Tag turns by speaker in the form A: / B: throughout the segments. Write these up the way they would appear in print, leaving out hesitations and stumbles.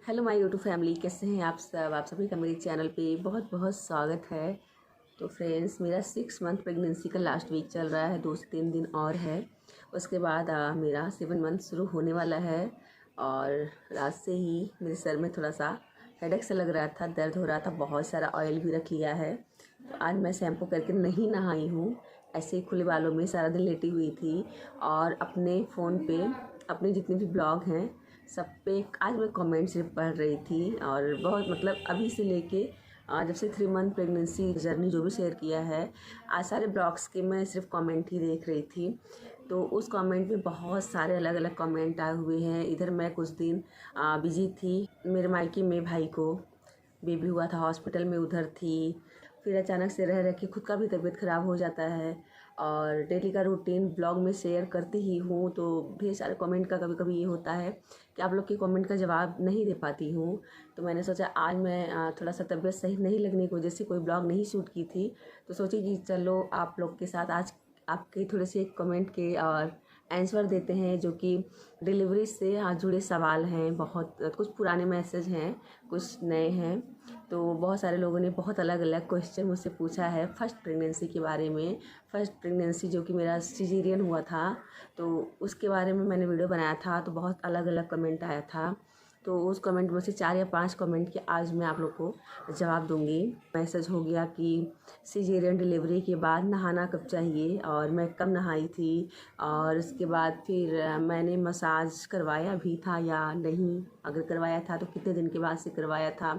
A: Hello my YouTube family, कैसे हैं आप सब। आप सभी का मेरे चैनल पे बहुत बहुत स्वागत है। तो फ्रेंड्स, मेरा 6 मंथ प्रेगनेंसी का लास्ट वीक चल रहा है, 2 से 3 दिन और है। उसके बाद मेरा 7 मंथ शुरू होने वाला है। और रात से ही मेरे सर में थोड़ा सा हेडेक सा लग रहा था, दर्द हो रहा था। बहुत सारा ऑयल भी रख लिया है। तो आज मैं शैम्पू करके नहीं नहाई हूँ, ऐसे ही खुले बालों में सारा दिन लेटी हुई थी। और अपने फ़ोन पे अपने जितने भी ब्लॉग हैं सब पे आज मैं कमेंट सिर्फ पढ़ रही थी। और बहुत मतलब अभी से लेके जब से 3 मंथ प्रेगनेंसी जर्नी जो भी शेयर किया है, आज सारे ब्लॉग्स के मैं सिर्फ कमेंट ही देख रही थी। तो उस कमेंट में बहुत सारे अलग अलग कमेंट आए हुए हैं। इधर मैं कुछ दिन बिजी थी, मेरे मायके में भाई को बेबी हुआ था, हॉस्पिटल में उधर थी। फिर अचानक से रह रह के खुद का भी तबीयत ख़राब हो जाता है। और डेली का रूटीन ब्लॉग में शेयर करती ही हूँ, तो ढेर सारे कमेंट का कभी कभी ये होता है कि आप लोग के कमेंट का जवाब नहीं दे पाती हूँ। तो मैंने सोचा आज मैं थोड़ा सा तबीयत सही नहीं लगने की वजह से कोई ब्लॉग नहीं शूट की थी, तो सोची कि चलो आप लोग के साथ आज आपके थोड़े से कमेंट के और आंसर देते हैं, जो कि डिलीवरी से जुड़े सवाल हैं। बहुत कुछ पुराने मैसेज हैं, कुछ नए हैं। तो बहुत सारे लोगों ने बहुत अलग अलग क्वेश्चन मुझसे पूछा है फर्स्ट प्रेगनेंसी के बारे में। फर्स्ट प्रेगनेंसी जो कि मेरा सिजेरियन हुआ था, तो उसके बारे में मैंने वीडियो बनाया था। तो बहुत अलग अलग कमेंट आया था। तो उस कमेंट में से 4 या 5 कमेंट के आज मैं आप लोग को जवाब दूंगी। मैसेज हो गया कि सिजेरियन डिलीवरी के बाद नहाना कब चाहिए और मैं कब नहाई थी। और उसके बाद फिर मैंने मसाज करवाया भी था या नहीं, अगर करवाया था तो कितने दिन के बाद से करवाया था।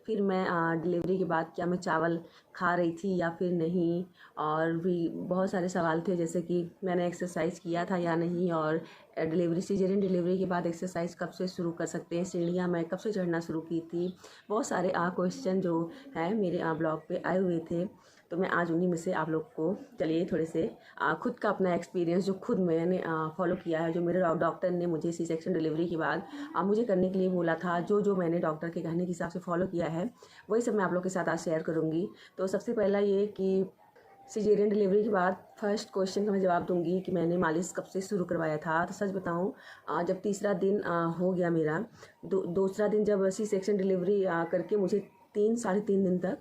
A: फिर मैं डिलीवरी के बाद क्या मैं चावल खा रही थी या फिर नहीं। और भी बहुत सारे सवाल थे, जैसे कि मैंने एक्सरसाइज किया था या नहीं। और डिलीवरी सिजेरियन डिलीवरी के बाद एक्सरसाइज कब से शुरू कर सकते हैं, सीढ़ियाँ मैं कब से चढ़ना शुरू की थी। बहुत सारे क्वेश्चन जो है मेरे ब्लॉग पे आए हुए थे। तो मैं आज उन्हीं में से आप लोग को चलिए थोड़े से खुद का अपना एक्सपीरियंस जो खुद मैंने फॉलो किया है, जो मेरे डॉक्टर ने मुझे सी सेक्शन डिलीवरी के बाद मुझे करने के लिए बोला था, जो जो मैंने डॉक्टर के कहने के हिसाब से फॉलो किया है, वही सब मैं आप लोग के साथ आज शेयर करूँगी। तो सबसे पहला ये कि सिजेरियन डिलीवरी के बाद फर्स्ट क्वेश्चन का मैं जवाब दूंगी कि मैंने मालिश कब से शुरू करवाया था। तो सच बताऊं, जब तीसरा दिन हो गया मेरा, दूसरा दिन जब सी सेक्शन डिलीवरी करके मुझे 3 साढ़े 3 दिन तक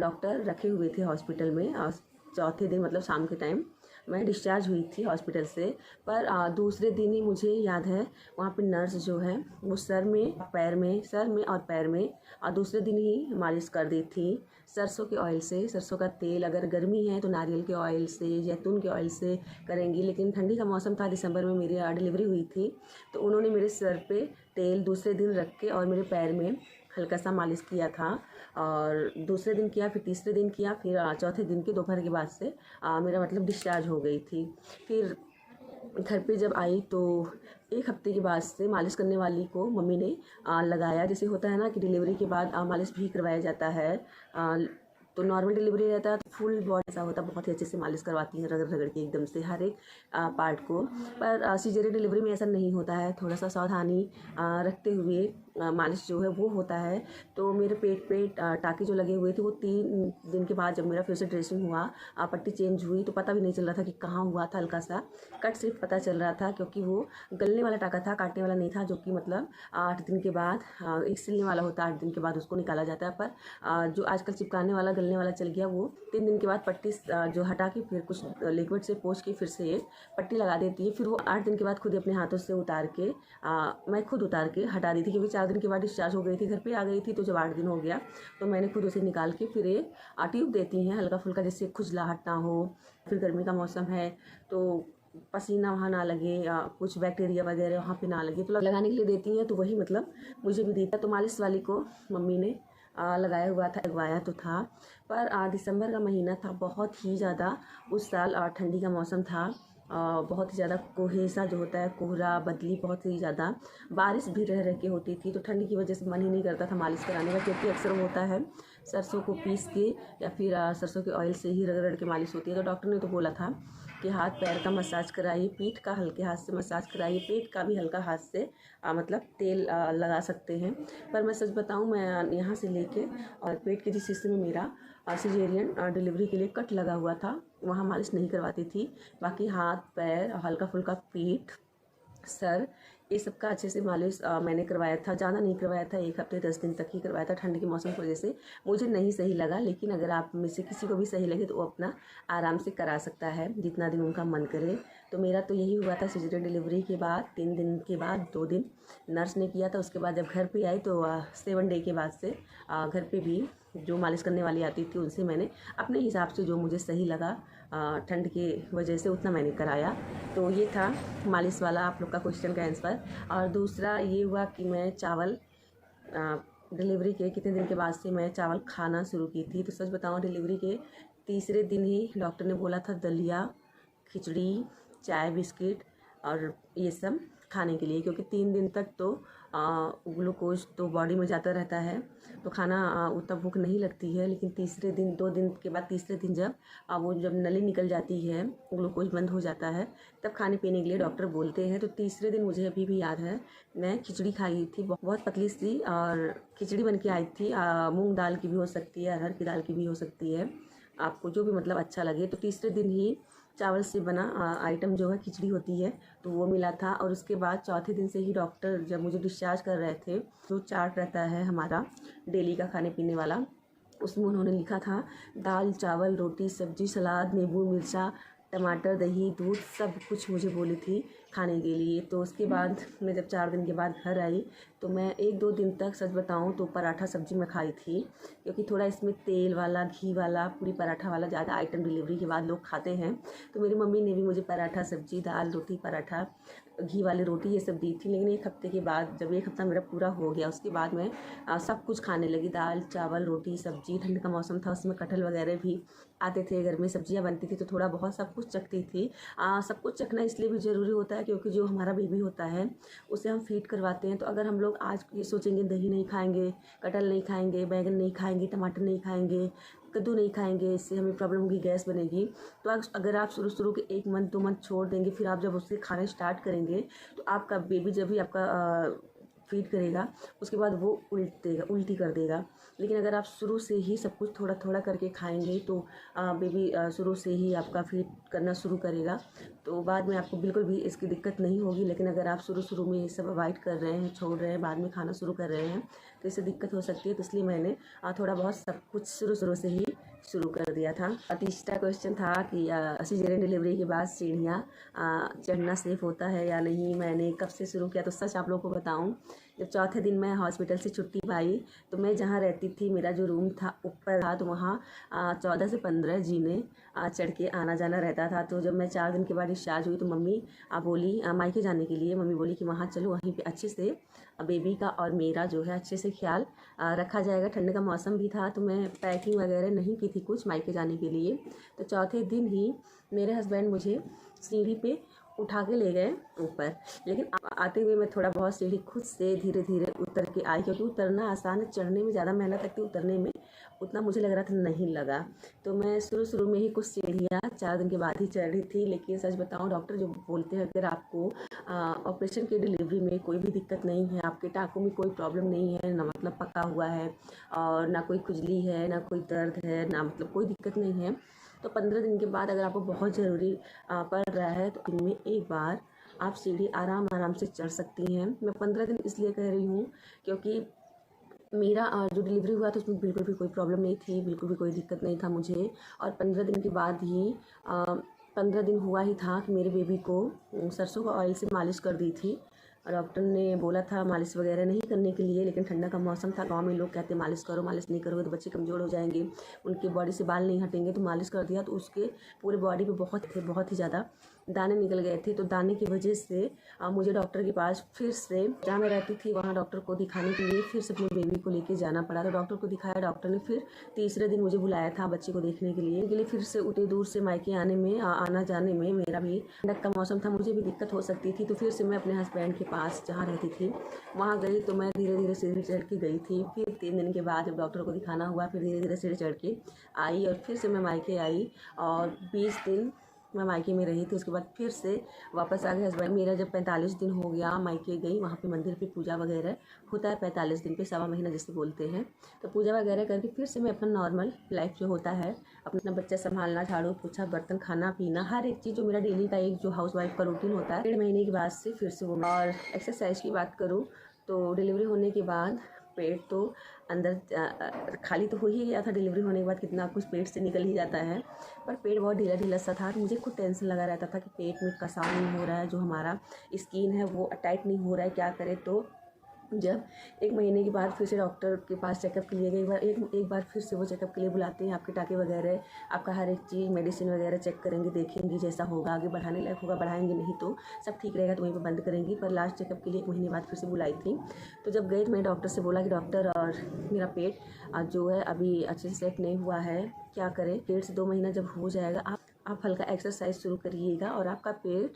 A: डॉक्टर रखे हुए थे हॉस्पिटल में। चौथे दिन मतलब शाम के टाइम मैं डिस्चार्ज हुई थी हॉस्पिटल से। पर दूसरे दिन ही मुझे याद है, वहाँ पे नर्स जो है वो सर में और पैर में दूसरे दिन ही मालिश कर दी थी सरसों के ऑयल से। सरसों का तेल, अगर गर्मी है तो नारियल के ऑयल से, जैतून के ऑयल से करेंगी। लेकिन ठंडी का मौसम था, दिसंबर में मेरी डिलीवरी हुई थी, तो उन्होंने मेरे सर पे तेल दूसरे दिन रख के और मेरे पैर में हल्का सा मालिश किया था। और दूसरे दिन किया, फिर तीसरे दिन किया, फिर चौथे दिन के दोपहर के बाद से मेरा मतलब डिस्चार्ज हो गई थी। फिर घर पे जब आई तो 1 हफ्ते के बाद से मालिश करने वाली को मम्मी ने लगाया। जैसे होता है ना कि डिलीवरी के बाद मालिश भी करवाया जाता है। तो नॉर्मल डिलीवरी रहता है तो फुल बॉडी ऐसा होता है, बहुत ही अच्छे से मालिश करवाती हैं, रगड़ रगड़ के एकदम से हर एक पार्ट को। पर सिजेरियन डिलीवरी में ऐसा नहीं होता है, थोड़ा सा सावधानी रखते हुए मालिश जो है वो होता है। तो मेरे पेट पे टाँके जो लगे हुए थे, वो 3 दिन के बाद जब मेरा फिर से ड्रेसिंग हुआ, पट्टी चेंज हुई, तो पता भी नहीं चल रहा था कि कहाँ हुआ था। हल्का सा कट सिर्फ पता चल रहा था, क्योंकि वो गलने वाला टाँका था, काटने वाला नहीं था। जो कि मतलब 8 दिन के बाद एक सिलने वाला होता है, 8 दिन के बाद उसको निकाला जाता है। पर जो आजकल चिपकाने वाला गलने वाला चल गया, वो 3 दिन के बाद पट्टी जो हटा के फिर कुछ लिक्विड से पोंछ के फिर से एक पट्टी लगा देती है। फिर वो 8 दिन के बाद खुद अपने हाथों से उतार के मैं खुद उतार के हटा दी थी, क्योंकि 4 दिन के बाद डिस्चार्ज हो गई थी, घर पे आ गई थी। तो जब 8 दिन हो गया तो मैंने खुद उसे निकाल के फिर एक ट्यूब देती हैं हल्का फुल्का, जिससे खुजलाहट ना हो। फिर गर्मी का मौसम है तो पसीना वहाँ ना लगे, कुछ बैक्टीरिया वगैरह वहाँ पे ना लगे, तो लगाने के लिए देती हैं। तो वही मतलब मुझे भी देता। तो मालिश वाली को मम्मी ने लगाया हुआ था, लगवाया तो था। पर दिसंबर का महीना था, बहुत ही ज़्यादा उस साल ठंडी का मौसम था। बहुत ही ज़्यादा कोहेसा जो होता है, कोहरा बदली बहुत ही ज़्यादा, बारिश भी रह रह के होती थी। तो ठंडी की वजह से मन ही नहीं करता था मालिश कराने का, क्योंकि अक्सर होता है सरसों को पीस के या फिर सरसों के ऑयल से ही रगड़ रगड़ के मालिश होती है। तो डॉक्टर ने तो बोला था कि हाथ पैर का मसाज कराइए, पीठ का हल्के हाथ से मसाज कराइए, पेट का भी हल्का हाथ से मतलब तेल लगा सकते हैं। पर मैं सच बताऊं, मैं यहाँ से लेके और पेट के जिस हिस्से में मेरा सिजेरियन डिलीवरी के लिए कट लगा हुआ था, वहाँ मालिश नहीं करवाती थी। बाकी हाथ पैर, हल्का फुल्का पीठ, सर, ये सब का अच्छे से मालिश मैंने करवाया था, ज़्यादा नहीं करवाया था, 1 हफ्ते 10 दिन तक ही करवाया था। ठंड के मौसम की वजह से मुझे नहीं सही लगा, लेकिन अगर आप में से किसी को भी सही लगे तो वो अपना आराम से करा सकता है जितना दिन उनका मन करे। तो मेरा तो यही हुआ था। सिजेरियन डिलीवरी के बाद 3 दिन के बाद 2 दिन नर्स ने किया था। उसके बाद जब घर पे आई तो 7 डे के बाद से घर पे भी जो मालिश करने वाली आती थी उनसे मैंने अपने हिसाब से जो मुझे सही लगा ठंड की वजह से उतना मैंने कराया। तो ये था मालिश वाला आप लोग का क्वेश्चन का आंसर। और दूसरा ये हुआ कि मैं चावल डिलीवरी के कितने दिन के बाद से मैं चावल खाना शुरू की थी। तो सच बताऊँ, डिलीवरी के तीसरे दिन ही डॉक्टर ने बोला था दलिया, खिचड़ी, चाय, बिस्किट और ये सब खाने के लिए, क्योंकि 3 दिन तक तो ग्लूकोज तो बॉडी में जाता रहता है, तो खाना उतना भूख नहीं लगती है। लेकिन तीसरे दिन, 2 दिन के बाद तीसरे दिन जब वो जब नली निकल जाती है, ग्लूकोज बंद हो जाता है, तब खाने पीने के लिए डॉक्टर बोलते हैं। तो तीसरे दिन मुझे अभी भी याद है, मैं खिचड़ी खाई थी, बहुत पतली सी, और खिचड़ी बन के आई थी। मूँग दाल की भी हो सकती है, अरहर की दाल की भी हो सकती है, आपको जो भी मतलब अच्छा लगे। तो तीसरे दिन ही चावल से बना आइटम जो है खिचड़ी होती है, तो वो मिला था। और उसके बाद चौथे दिन से ही डॉक्टर जब मुझे डिस्चार्ज कर रहे थे, जो चार्ट रहता है हमारा डेली का खाने पीने वाला, उसमें उन्होंने लिखा था दाल, चावल, रोटी, सब्जी, सलाद, नींबू, मिर्चा, टमाटर, दही, दूध, सब कुछ मुझे बोली थी खाने के लिए। तो उसके बाद मैं जब 4 दिन के बाद घर आई तो मैं 1-2 दिन तक सच बताऊं तो पराठा सब्जी मैं खाई थी, क्योंकि थोड़ा इसमें तेल वाला, घी वाला, पूरी पराठा वाला ज़्यादा आइटम डिलीवरी के बाद लोग खाते हैं। तो मेरी मम्मी ने भी मुझे पराठा सब्जी, दाल, रोटी, पराठा, घी वाली रोटी ये सब दी थी। लेकिन 1 हफ्ते के बाद, जब 1 हफ्ता मेरा पूरा हो गया, उसके बाद मैं सब कुछ खाने लगी, दाल, चावल, रोटी, सब्जी। ठंड का मौसम था, उसमें कटहल वगैरह भी आते थे, घर में सब्जियां बनती थी, तो थोड़ा बहुत सब कुछ चखती थी। सब कुछ चखना इसलिए भी ज़रूरी होता है क्योंकि जो हमारा बेबी होता है उसे हम फीड करवाते हैं। तो अगर हम लोग आज ये सोचेंगे दही नहीं खाएंगे, कटहल नहीं खाएंगे, बैंगन नहीं खाएंगे, टमाटर नहीं खाएंगे, कद्दू नहीं खाएंगे, इससे हमें प्रॉब्लम होगी, गैस बनेगी। तो अगर आप शुरू के 1 मंथ 2 मंथ छोड़ देंगे, फिर आप जब उससे खाना स्टार्ट करेंगे तो आपका बेबी जब भी आपका फीड करेगा, उसके बाद वो उल्टी कर देगा। लेकिन अगर आप शुरू से ही सब कुछ थोड़ा थोड़ा करके खाएंगे तो बेबी शुरू से ही आपका फीड करना शुरू करेगा, तो बाद में आपको बिल्कुल भी इसकी दिक्कत नहीं होगी। लेकिन अगर आप शुरू में ये सब अवॉइड कर रहे हैं, छोड़ रहे हैं, बाद में खाना शुरू कर रहे हैं, तो इससे दिक्कत हो सकती है। तो इसलिए मैंने थोड़ा बहुत सब कुछ शुरू से ही शुरू कर दिया था। और तीसरा क्वेश्चन था कि सिजेरियन डिलीवरी के बाद सीढ़ियाँ चढ़ना सेफ होता है या नहीं, मैंने कब से शुरू किया। तो सच आप लोगों को बताऊं, जब चौथे दिन मैं हॉस्पिटल से छुट्टी पाई तो मैं जहाँ रहती थी, मेरा जो रूम था ऊपर था, तो वहाँ 14 से 15 जीने चढ़ के आना जाना रहता था। तो जब मैं 4 दिन के बाद डिस्चार्ज हुई तो मम्मी बोली मायके जाने के लिए, मम्मी बोली कि वहाँ चलो, वहीं पे अच्छे से बेबी का और मेरा जो है अच्छे से ख्याल रखा जाएगा। ठंड का मौसम भी था तो मैं पैकिंग वगैरह नहीं की थी कुछ मायके जाने के लिए। तो चौथे दिन ही मेरे हस्बैंड मुझे सीढ़ी पे उठा के ले गए ऊपर, लेकिन आते हुए मैं थोड़ा बहुत सीढ़ी खुद से धीरे धीरे उतर के आई, क्योंकि उतरना आसान है, चढ़ने में ज़्यादा मेहनत लगती है, उतरने में उतना मुझे लग रहा था नहीं लगा। तो मैं शुरू में ही कुछ सीढ़ियाँ 4 दिन के बाद ही चढ़ रही थी। लेकिन सच बताऊँ, डॉक्टर जो बोलते हैं, अगर आपको ऑपरेशन की डिलीवरी में कोई भी दिक्कत नहीं है, आपके टाँकों में कोई प्रॉब्लम नहीं है, ना मतलब पका हुआ है और ना कोई खुजली है, ना कोई दर्द है, ना मतलब कोई दिक्कत नहीं है, तो 15 दिन के बाद अगर आपको बहुत ज़रूरी पड़ रहा है तो दिन में 1 बार आप सीढ़ी आराम से चढ़ सकती हैं। मैं 15 दिन इसलिए कह रही हूँ क्योंकि मेरा जो डिलीवरी हुआ था उसमें बिल्कुल भी कोई प्रॉब्लम नहीं थी, बिल्कुल भी कोई दिक्कत नहीं था मुझे। और 15 दिन के बाद ही 15 दिन हुआ ही था कि मेरे बेबी को सरसों का ऑयल से मालिश कर दी थी। डॉक्टर ने बोला था मालिश वगैरह नहीं करने के लिए, लेकिन ठंडा का मौसम था, गांव में लोग कहते हैं मालिश करो, मालिश नहीं करोगे तो बच्चे कमज़ोर हो जाएंगे, उनकी बॉडी से बाल नहीं हटेंगे। तो मालिश कर दिया तो उसके पूरे बॉडी पे बहुत ही ज़्यादा दाने निकल गए थे। तो दाने की वजह से मुझे डॉक्टर के पास फिर से, जहाँ मैं रहती थी वहाँ डॉक्टर को दिखाने के लिए फिर से अपने बेबी को लेके जाना पड़ा। तो डॉक्टर को दिखाया, डॉक्टर ने फिर तीसरे दिन मुझे बुलाया था बच्चे को देखने के लिए फिर से उतनी दूर से मायके आना जाने में मेरा भी ठंडक का मौसम था, मुझे भी दिक्कत हो सकती थी। तो फिर से मैं अपने हस्बैंड के पास जहाँ रहती थी वहाँ गई, तो मैं धीरे धीरे सीढ़ी चढ़ के गई थी। फिर 3 दिन के बाद जब डॉक्टर को दिखाना हुआ, फिर धीरे धीरे सीढ़ी चढ़ के आई और फिर से मैं मायके आई और 20 दिन मैं मायके में रही थी। उसके बाद फिर से वापस आ गए हस्बैंड। मेरा जब 45 दिन हो गया मायके गई, वहाँ पे मंदिर पे पूजा वगैरह होता है 45 दिन पे, 1.25 महीना जिसे बोलते हैं। तो पूजा वगैरह करके फिर से मैं अपना नॉर्मल लाइफ जो होता है, अपना बच्चा संभालना, झाड़ू पोछा, बर्तन, खाना पीना, हर एक चीज़ जो मेरा डेली का एक जो हाउस वाइफ का रूटीन होता है, 1.5 महीने के बाद से फिर से वो। और एक्सरसाइज की बात करूँ तो डिलीवरी होने के बाद पेट तो अंदर खाली तो हो ही गया था। डिलीवरी होने के बाद कितना कुछ पेट से निकल ही जाता है, पर पेट बहुत ढीला ढीला सा था। तो मुझे खुद टेंशन लगा रहता था कि पेट में कसाव नहीं हो रहा है, जो हमारा स्किन है वो टाइट नहीं हो रहा है, क्या करें। तो जब 1 महीने के बाद फिर से डॉक्टर के पास चेकअप के लिए गई, एक बार फिर से वो चेकअप के लिए बुलाते हैं। आपके टाके वगैरह, आपका हर एक चीज़, मेडिसिन वगैरह चेक करेंगे, देखेंगे जैसा होगा आगे बढ़ाने लायक होगा बढ़ाएंगे, नहीं तो सब ठीक रहेगा तो वहीं पर बंद करेंगी। पर लास्ट चेकअप के लिए 1 महीने बाद फिर से बुलाई थी। तो जब गई तो मैंने डॉक्टर से बोला कि डॉक्टर और मेरा पेट जो है अभी अच्छे से सेट नहीं हुआ है, क्या करें। 1.5 से 2 महीना जब हो जाएगा आप हल्का एक्सरसाइज शुरू करिएगा और आपका पेट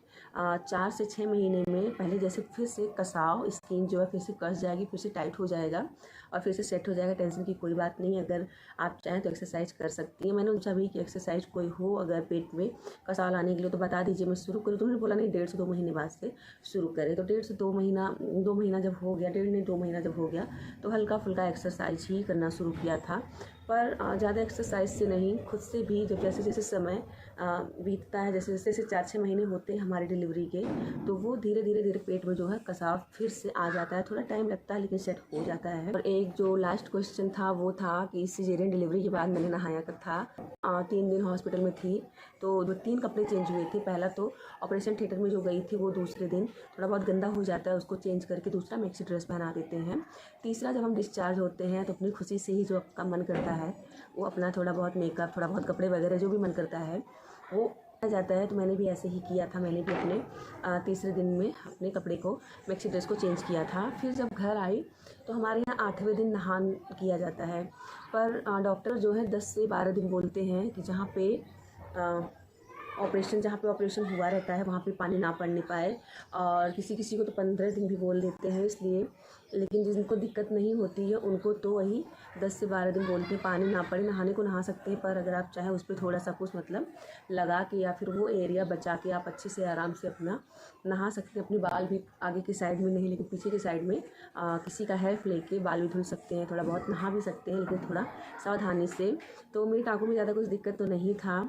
A: 4 से 6 महीने में पहले जैसे फिर से कसाव, स्किन जो है फिर से कस जाएगी, फिर से टाइट हो जाएगा और फिर से सेट हो जाएगा। टेंशन की कोई बात नहीं है, अगर आप चाहें तो एक्सरसाइज कर सकती हैं। मैंने उनसे भी कि एक्सरसाइज कोई हो अगर पेट में कसाव लाने के लिए तो बता दीजिए, मैं शुरू करूँ। तो उन्होंने बोला नहीं, 1.5 से 2 महीने बाद से शुरू करें। तो 1.5 से 2 महीना जब हो गया, 1.5 नहीं 2 महीना जब हो गया, तो हल्का फुल्का एक्सरसाइज ही करना शुरू किया था। पर ज़्यादा एक्सरसाइज से नहीं, खुद से भी। जब जैसे जैसे समय बीतता है, जैसे जैसे 4-6 महीने होते हैं हमारी डिलीवरी के, तो वो धीरे धीरे पेट में जो है कसाव फिर से आ जाता है। थोड़ा टाइम लगता है लेकिन सेट हो जाता है। और एक जो लास्ट क्वेश्चन था वो था कि सिजेरियन डिलीवरी के बाद मैंने नहाया कब था। 3 दिन हॉस्पिटल में थी तो 3 कपड़े चेंज हुए थे। पहला तो ऑपरेशन थिएटर में जो गई थी वो दूसरे दिन थोड़ा बहुत गंदा हो जाता है, उसको चेंज करके दूसरा मैक्सी ड्रेस पहना देते हैं। तीसरा जब हम डिस्चार्ज होते हैं तो अपनी खुशी से ही जो आपका मन करता है वो अपना थोड़ा बहुत मेकअप, थोड़ा बहुत कपड़े वगैरह जो भी मन करता है वो आ जाता है। तो मैंने भी ऐसे ही किया था। मैंने भी अपने तीसरे दिन में अपने कपड़े को, मैक्सी ड्रेस को चेंज किया था। फिर जब घर आई तो हमारे यहाँ 8वें दिन नहान किया जाता है। पर डॉक्टर जो है 10 से 12 दिन बोलते हैं कि जहाँ पे ऑपरेशन हुआ रहता है वहाँ पे पानी ना पड़ने पाए, और किसी किसी को तो 15 दिन भी बोल देते हैं। इसलिए लेकिन जिनको दिक्कत नहीं होती है उनको तो वही 10 से 12 दिन बोलते हैं पानी ना पड़े। नहाने को नहा सकते हैं, पर अगर आप चाहें उस पर थोड़ा सा कुछ मतलब लगा के या फिर वो एरिया बचा के आप अच्छे से आराम से अपना नहा सकते हैं। अपने बाल भी आगे की साइड में नहीं लेकिन पीछे की साइड में किसी का हेल्प लेके बाल भी धुल सकते हैं, थोड़ा बहुत नहा भी सकते हैं लेकिन थोड़ा सावधानी से। तो मेरी टाँकों में ज़्यादा कुछ दिक्कत तो नहीं था,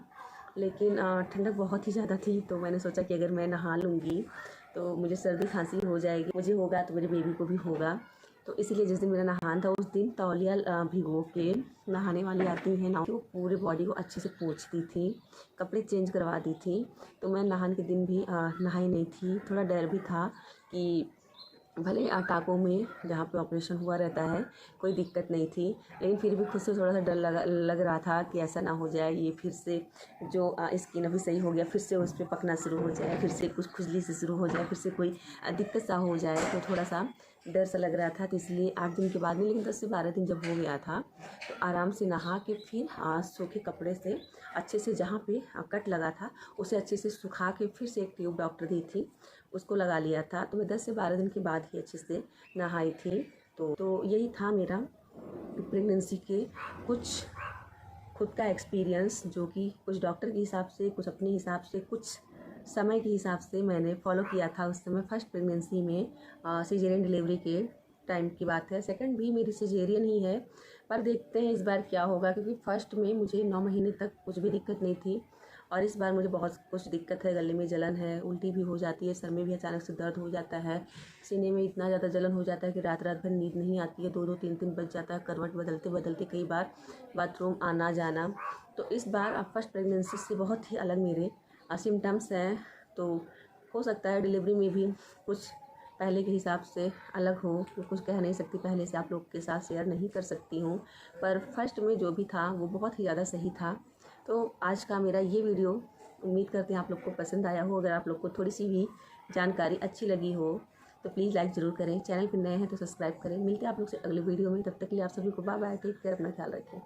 A: लेकिन ठंडक बहुत ही ज़्यादा थी। तो मैंने सोचा कि अगर मैं नहा लूँगी तो मुझे सर्दी खांसी हो जाएगी, मुझे होगा तो मेरे बेबी को भी होगा। तो इसीलिए जिस दिन मेरा नहान था उस दिन तौलिया भिगो के, नहाने वाली आती हैं ना, वो पूरे बॉडी को अच्छे से पोंछती थी, कपड़े चेंज करवा दी थी। तो मैं नहान के दिन भी नहाई नहीं थी। थोड़ा डर भी था कि भले टाँकों में जहाँ पे ऑपरेशन हुआ रहता है कोई दिक्कत नहीं थी, लेकिन फिर भी खुद से थोड़ा सा डर लग रहा था कि ऐसा ना हो जाए ये फिर से जो स्किन अभी सही हो गया फिर से उस पर पकना शुरू हो जाए, फिर से कुछ खुजली से शुरू हो जाए, फिर से कोई दिक्कत सा हो जाए। तो थोड़ा सा डर सा लग रहा था। तो इसलिए 8 दिन के बाद में, लेकिन 10 से 12 दिन जब हो गया था तो आराम से नहा के फिर सूखे कपड़े से अच्छे से जहाँ पे कट लगा था उसे अच्छे से सुखा के फिर से एक ट्यूब डॉक्टर दी थी उसको लगा लिया था। तो मैं 10 से 12 दिन के बाद ही अच्छे से नहाई थी। तो यही था मेरा प्रेगनेंसी के कुछ खुद का एक्सपीरियंस, जो कि कुछ डॉक्टर के हिसाब से, कुछ अपने हिसाब से, कुछ समय के हिसाब से मैंने फॉलो किया था उस समय फर्स्ट प्रेगनेंसी में। सिजेरियन डिलीवरी के टाइम की बात है। सेकंड भी मेरी सिजेरियन ही है, पर देखते हैं इस बार क्या होगा, क्योंकि फर्स्ट में मुझे 9 महीने तक कुछ भी दिक्कत नहीं थी और इस बार मुझे बहुत कुछ दिक्कत है। गले में जलन है, उल्टी भी हो जाती है, सर में भी अचानक से दर्द हो जाता है, सीने में इतना ज़्यादा जलन हो जाता है कि रात रात भर नींद नहीं आती है, 2-2 3-3 बज जाता है, करवट बदलते बदलते कई बार बाथरूम आना जाना। तो इस बार फर्स्ट प्रेगनेंसी से बहुत ही अलग मेरे सिम्टम्स हैं। तो हो सकता है डिलीवरी में भी कुछ पहले के हिसाब से अलग हो, मैं कुछ कह नहीं सकती, पहले से आप लोग के साथ शेयर नहीं कर सकती हूँ। पर फर्स्ट में जो भी था वो बहुत ही ज़्यादा सही था। तो आज का मेरा ये वीडियो उम्मीद करते हैं आप लोग को पसंद आया हो। अगर आप लोग को थोड़ी सी भी जानकारी अच्छी लगी हो तो प्लीज़ लाइक ज़रूर करें, चैनल पर नए हैं तो सब्सक्राइब करें। मिलते हैं आप लोग से अगले वीडियो में, तब तक के लिए आप सभी को बाय बाय, टेक केयर, अपना ख्याल रखें।